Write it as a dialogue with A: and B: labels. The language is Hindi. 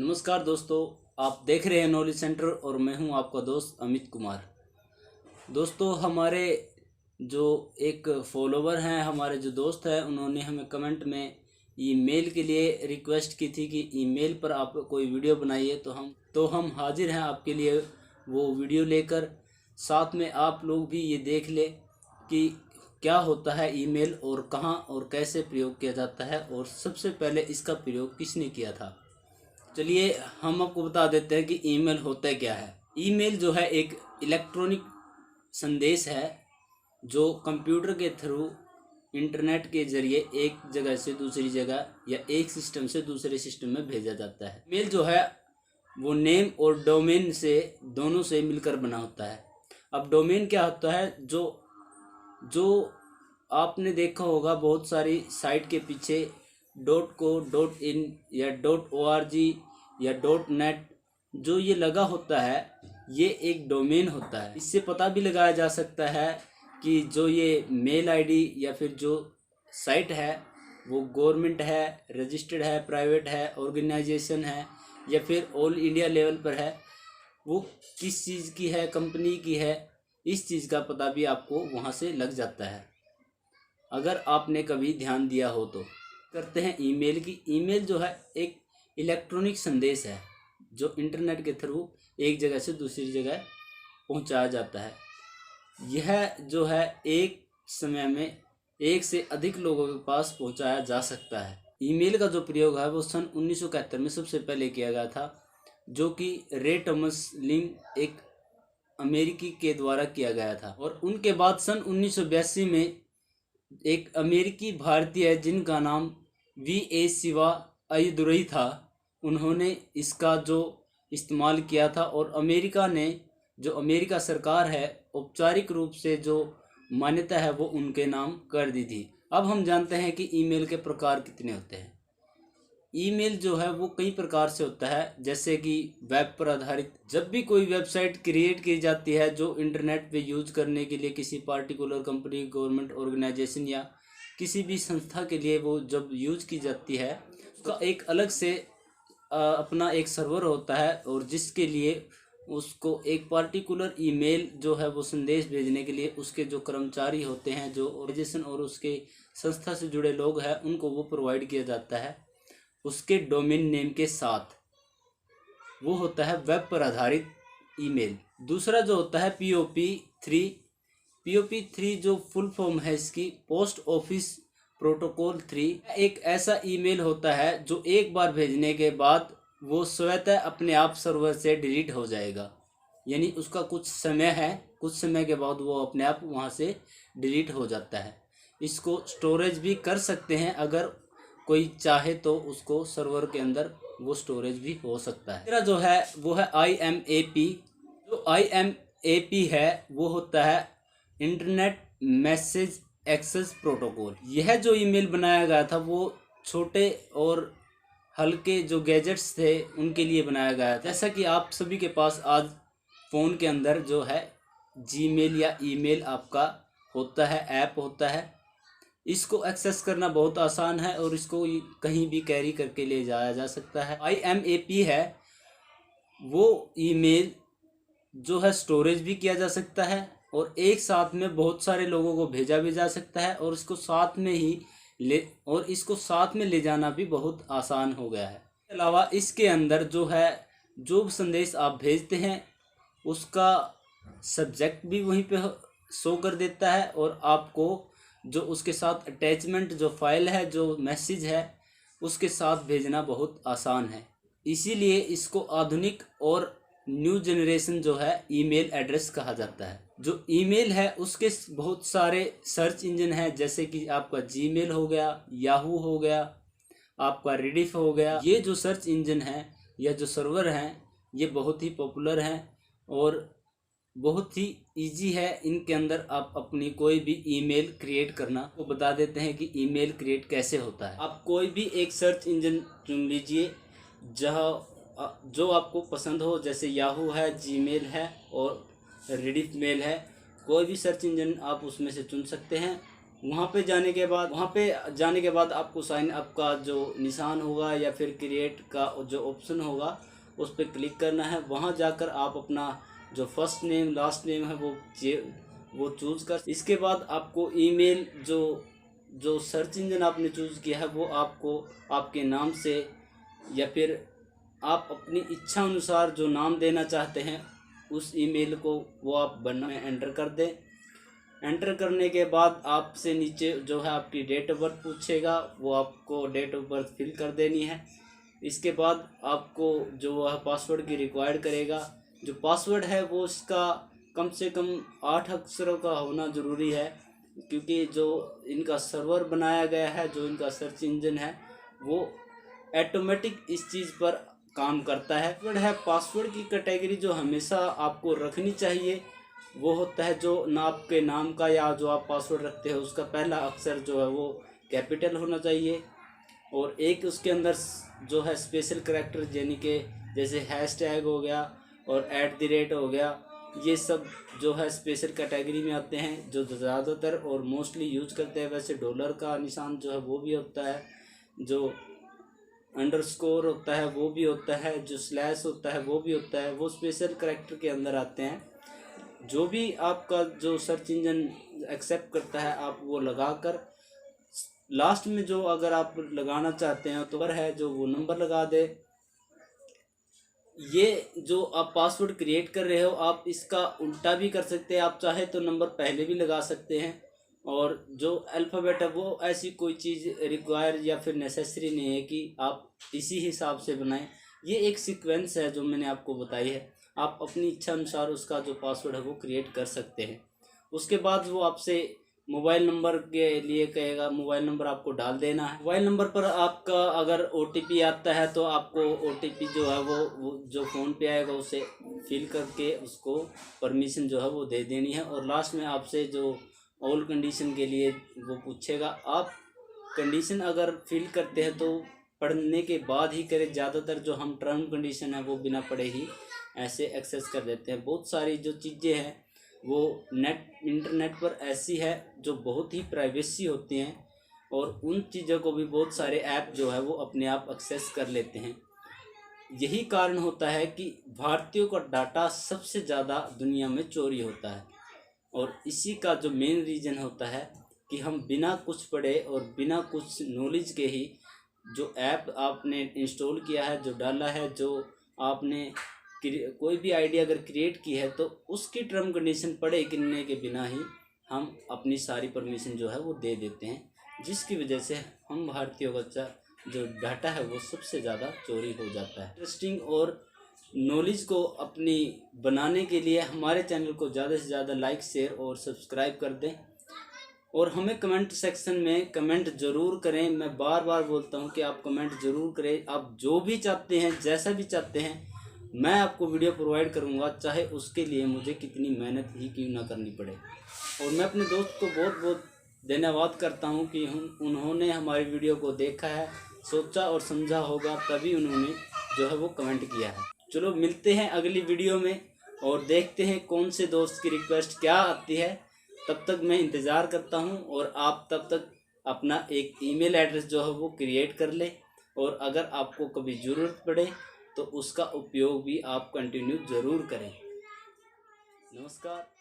A: नमस्कार दोस्तों, आप देख रहे हैं नॉलेज सेंटर और मैं हूं आपका दोस्त अमित कुमार। दोस्तों, हमारे जो एक फॉलोवर हैं, हमारे जो दोस्त हैं, उन्होंने हमें कमेंट में ईमेल के लिए रिक्वेस्ट की थी कि ईमेल पर आप कोई वीडियो बनाइए। तो हम हाजिर हैं आपके लिए वो वीडियो लेकर। साथ में आप लोग भी ये देख ले कि क्या होता है ईमेल और कहाँ और कैसे प्रयोग किया जाता है, और सबसे पहले इसका प्रयोग किसने किया था। चलिए हम आपको बता देते हैं कि ईमेल होता क्या है। ईमेल जो है एक इलेक्ट्रॉनिक संदेश है जो कंप्यूटर के थ्रू इंटरनेट के ज़रिए एक जगह से दूसरी जगह या एक सिस्टम से दूसरे सिस्टम में भेजा जाता है। ईमेल जो है वो नेम और डोमेन से दोनों से मिलकर बना होता है। अब डोमेन क्या होता है, जो आपने देखा होगा बहुत सारी साइट के पीछे .co.in या .org या .net जो ये लगा होता है, ये एक डोमेन होता है। इससे पता भी लगाया जा सकता है कि जो ये मेल आईडी या फिर जो साइट है वो गवर्नमेंट है, रजिस्टर्ड है, प्राइवेट है, ऑर्गेनाइजेशन है या फिर ऑल इंडिया लेवल पर है, वो किस चीज़ की है, कंपनी की है। इस चीज़ का पता भी आपको वहाँ से लग जाता है, अगर आपने कभी ध्यान दिया हो तो। करते हैं ईमेल की। ईमेल जो है एक इलेक्ट्रॉनिक संदेश है जो इंटरनेट के थ्रू एक जगह से दूसरी जगह पहुंचाया जाता है। यह जो है एक समय में एक से अधिक लोगों के पास पहुंचाया जा सकता है। ईमेल का जो प्रयोग है वो सन 1971 में सबसे पहले किया गया था, जो कि रे थॉमस लिंग एक अमेरिकी के द्वारा किया गया था। और उनके बाद सन 1982 में एक अमेरिकी भारतीय है जिनका नाम V.A. शिवा अय्यदुरई था, उन्होंने इसका जो इस्तेमाल किया था और अमेरिका सरकार है औपचारिक रूप से जो मान्यता है वो उनके नाम कर दी थी। अब हम जानते हैं कि ईमेल के प्रकार कितने होते हैं। ईमेल जो है वो कई प्रकार से होता है, जैसे कि वेब पर आधारित। जब भी कोई वेबसाइट क्रिएट की जाती है जो इंटरनेट पे यूज करने के लिए किसी पार्टिकुलर कंपनी, गवर्नमेंट ऑर्गेनाइजेशन या किसी भी संस्था के लिए वो जब यूज की जाती है, उसका एक अलग से अपना एक सर्वर होता है, और जिसके लिए उसको एक पार्टिकुलर ईमेल जो है वो संदेश भेजने के लिए उसके जो कर्मचारी होते हैं, जो ऑर्गेनाइजेशन और उसके संस्था से जुड़े लोग हैं, उनको वो प्रोवाइड किया जाता है उसके डोमेन नेम के साथ। वो होता है वेब पर आधारित ईमेल। दूसरा जो होता है POP3 जो फुल फॉर्म है इसकी, पोस्ट ऑफिस प्रोटोकॉल 3, एक ऐसा ईमेल होता है जो एक बार भेजने के बाद वो स्वतः अपने आप सर्वर से डिलीट हो जाएगा। यानी उसका कुछ समय है, कुछ समय के बाद वो अपने आप वहाँ से डिलीट हो जाता है। इसको स्टोरेज भी कर सकते हैं, अगर कोई चाहे तो उसको सर्वर के अंदर वो स्टोरेज भी हो सकता है। मेरा जो है वो है IMAP। जो IMAP है वो होता है इंटरनेट मैसेज एक्सेस प्रोटोकॉल। यह जो ईमेल बनाया गया था वो छोटे और हल्के जो गैजेट्स थे उनके लिए बनाया गया था। जैसा कि आप सभी के पास आज फ़ोन के अंदर जो है जीमेल या ईमेल आपका होता है, ऐप होता है, इसको एक्सेस करना बहुत आसान है और इसको कहीं भी कैरी करके ले जाया जा सकता है। IMAP है वो ईमेल जो है स्टोरेज भी किया जा सकता है और एक साथ में बहुत सारे लोगों को भेजा भी जा सकता है, और इसको साथ में ले जाना भी बहुत आसान हो गया है। इसके अलावा इसके अंदर जो है जो संदेश आप भेजते हैं उसका सब्जेक्ट भी वहीं पे शो कर देता है, और आपको जो उसके साथ अटैचमेंट जो फाइल है, जो मैसेज है, उसके साथ भेजना बहुत आसान है। इसीलिए इसको आधुनिक और न्यू जनरेशन जो है ईमेल एड्रेस कहा जाता है। जो ईमेल है उसके बहुत सारे सर्च इंजन है, जैसे कि आपका जीमेल हो गया, याहू हो गया, आपका रेडिफ हो गया। ये जो सर्च इंजन है या जो सर्वर हैं ये बहुत ही पॉपुलर हैं और बहुत ही इजी है। इनके अंदर आप अपनी कोई भी ईमेल क्रिएट करना वो बता देते हैं कि ईमेल क्रिएट कैसे होता है। आप कोई भी एक सर्च इंजन चुन लीजिए जो आपको पसंद हो, जैसे याहू है, जीमेल है और रेडिफ मेल है। कोई भी सर्च इंजन आप उसमें से चुन सकते हैं वहाँ पे जाने के बाद आपको साइन अप का जो निशान होगा या फिर क्रिएट का जो ऑप्शन होगा उस पर क्लिक करना है। वहाँ जाकर आप अपना जो फर्स्ट नेम लास्ट नेम है वो चूज़ कर। इसके बाद आपको ईमेल जो सर्च इंजन आपने चूज़ किया है वो आपको आपके नाम से या फिर आप अपनी इच्छा अनुसार जो नाम देना चाहते हैं उस ईमेल को वो आप भरना में एंटर कर दें। एंटर करने के बाद आपसे नीचे जो है आपकी डेट ऑफ बर्थ पूछेगा, वो आपको डेट ऑफ बर्थ फिल कर देनी है। इसके बाद आपको जो वह पासवर्ड की रिक्वायर्ड करेगा। जो पासवर्ड है वो इसका कम से कम 8 अक्षरों का होना ज़रूरी है, क्योंकि जो इनका सर्वर बनाया गया है, जो इनका सर्च इंजन है, वो ऑटोमेटिक इस चीज़ पर काम करता है। पासवर्ड की कैटेगरी जो हमेशा आपको रखनी चाहिए वो होता है जो ना आपके नाम का या जो आप पासवर्ड रखते हैं उसका पहला अक्षर जो है वो कैपिटल होना चाहिए, और एक उसके अंदर जो है स्पेशल करैक्टर यानी कि जैसे हैशटैग हो गया और @ हो गया, ये सब जो है स्पेशल कैटेगरी में आते हैं जो ज़्यादातर और मोस्टली यूज करते हैं। वैसे डॉलर का निशान जो है वो भी होता है, जो अंडरस्कोर होता है वो भी होता है, जो स्लैश होता है वो भी होता है, वो स्पेशल करैक्टर के अंदर आते हैं। जो भी आपका जो सर्च इंजन एक्सेप्ट करता है आप वो लगाकर लास्ट में जो अगर आप लगाना चाहते हैं तो है जो वो नंबर लगा दे। ये जो आप पासवर्ड क्रिएट कर रहे हो आप इसका उल्टा भी कर सकते हैं, आप चाहे तो नंबर पहले भी लगा सकते हैं। और जो अल्फ़ाबेट है वो ऐसी कोई चीज़ रिक्वायर या फिर नेसेसरी नहीं है कि आप इसी हिसाब से बनाएं। ये एक सीक्वेंस है जो मैंने आपको बताई है, आप अपनी इच्छा अनुसार उसका जो पासवर्ड है वो क्रिएट कर सकते हैं। उसके बाद वो आपसे मोबाइल नंबर के लिए कहेगा, मोबाइल नंबर आपको डाल देना है। मोबाइल नंबर पर आपका अगर OTP आता है तो आपको OTP जो है वो जो फ़ोन पे आएगा उसे फिल करके उसको परमिशन जो है वो दे देनी है। और लास्ट में आपसे जो ऑल कंडीशन के लिए वो पूछेगा, आप कंडीशन अगर फिल करते हैं तो पढ़ने के बाद ही करें। ज़्यादातर जो हम टर्म कंडीशन है वो बिना पढ़े ही ऐसे एक्सेस कर देते हैं। बहुत सारी जो चीज़ें हैं वो इंटरनेट पर ऐसी है जो बहुत ही प्राइवेसी होती हैं, और उन चीज़ों को भी बहुत सारे ऐप जो है वो अपने आप एक्सेस कर लेते हैं। यही कारण होता है कि भारतीयों का डाटा सबसे ज़्यादा दुनिया में चोरी होता है, और इसी का जो मेन रीज़न होता है कि हम बिना कुछ पढ़े और बिना कुछ नॉलेज के ही जो ऐप आपने इंस्टॉल किया है, जो डाला है, जो आपने कोई भी आइडिया अगर क्रिएट की है तो उसकी टर्म कंडीशन पढ़े गिनने के बिना ही हम अपनी सारी परमिशन जो है वो दे देते हैं, जिसकी वजह से हम भारतीयों का जो डाटा है वो सबसे ज़्यादा चोरी हो जाता है। इंटरेस्टिंग और नॉलेज को अपनी बनाने के लिए हमारे चैनल को ज़्यादा से ज़्यादा लाइक, शेयर और सब्सक्राइब कर दें, और हमें कमेंट सेक्शन में कमेंट ज़रूर करें। मैं बार बार बोलता हूं कि आप कमेंट ज़रूर करें। आप जो भी चाहते हैं, जैसा भी चाहते हैं, मैं आपको वीडियो प्रोवाइड करूंगा, चाहे उसके लिए मुझे कितनी मेहनत ही क्यों ना करनी पड़े। और मैं अपने दोस्त को बहुत बहुत धन्यवाद करता हूं कि उन्होंने हमारी वीडियो को देखा है, सोचा और समझा होगा, तभी उन्होंने जो है वो कमेंट किया है। चलो मिलते हैं अगली वीडियो में और देखते हैं कौन से दोस्त की रिक्वेस्ट क्या आती है। तब तक मैं इंतज़ार करता हूं, और आप तब तक अपना एक ईमेल एड्रेस जो है वो क्रिएट कर ले, और अगर आपको कभी ज़रूरत पड़े तो उसका उपयोग भी आप कंटिन्यू ज़रूर करें। नमस्कार।